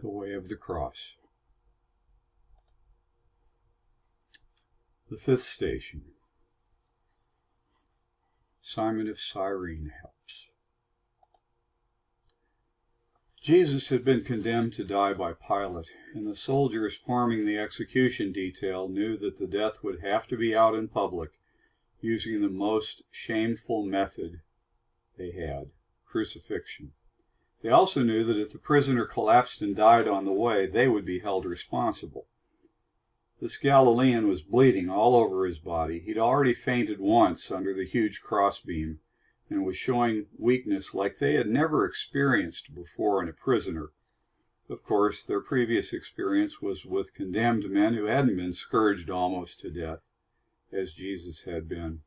The way of the cross. The fifth station. Simon of Cyrene helps. Jesus had been condemned to die by Pilate, and the soldiers forming the execution detail knew that the death would have to be out in public, using the most shameful method they had, crucifixion. They also knew that if the prisoner collapsed and died on the way, they would be held responsible. This Galilean was bleeding all over his body. He'd already fainted once under the huge crossbeam and was showing weakness like they had never experienced before in a prisoner. Of course, their previous experience was with condemned men who hadn't been scourged almost to death, as Jesus had been.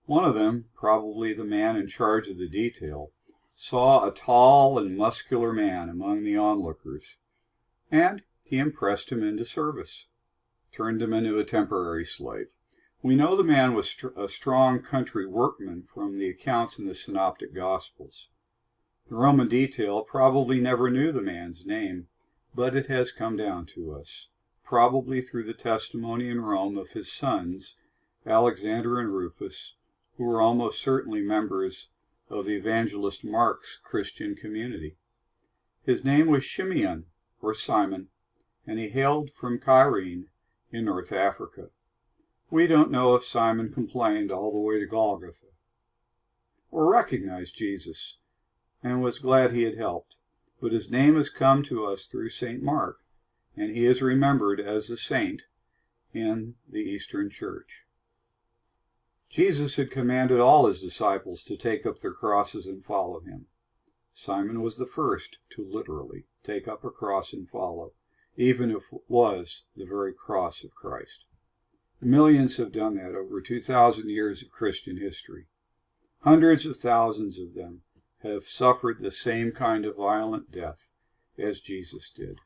One of them, probably the man in charge of the detail, saw a tall and muscular man among the onlookers, and he impressed him into service, turned him into a temporary slave. We know the man was a strong country workman from the accounts in the Synoptic Gospels. The Roman detail probably never knew the man's name, but it has come down to us, probably through the testimony in Rome of his sons, Alexander and Rufus, who were almost certainly members of the evangelist Mark's Christian community. His name was Simeon, or Simon, and he hailed from Cyrene in North Africa. We don't know if Simon complained all the way to Golgotha, or recognized Jesus and was glad he had helped, but his name has come to us through St. Mark, and he is remembered as a saint in the Eastern Church. Jesus had commanded all his disciples to take up their crosses and follow him. Simon was the first to literally take up a cross and follow, even if it was the very cross of Christ. Millions have done that over 2,000 years of Christian history. Hundreds of thousands of them have suffered the same kind of violent death as Jesus did.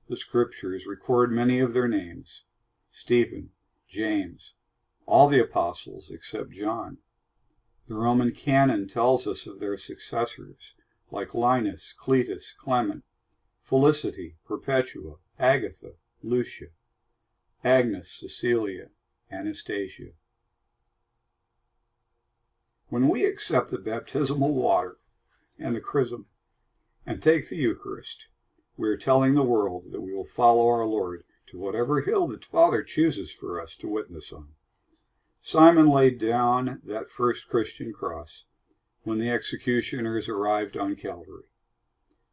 The scriptures record many of their names: Stephen, James, all the apostles except John. The Roman canon tells us of their successors, like Linus, Cletus, Clement, Felicity, Perpetua, Agatha, Lucia, Agnes, Cecilia, Anastasia. When we accept the baptismal water and the chrism and take the Eucharist, we are telling the world that we will follow our Lord to whatever hill the Father chooses for us to witness on. Simon laid down that first Christian cross when the executioners arrived on Calvary.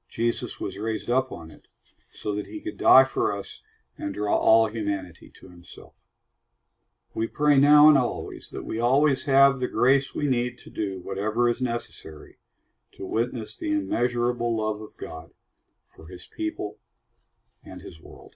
Jesus was raised up on it so that he could die for us and draw all humanity to himself. We pray now and always that we always have the grace we need to do whatever is necessary to witness the immeasurable love of God for his people and his world.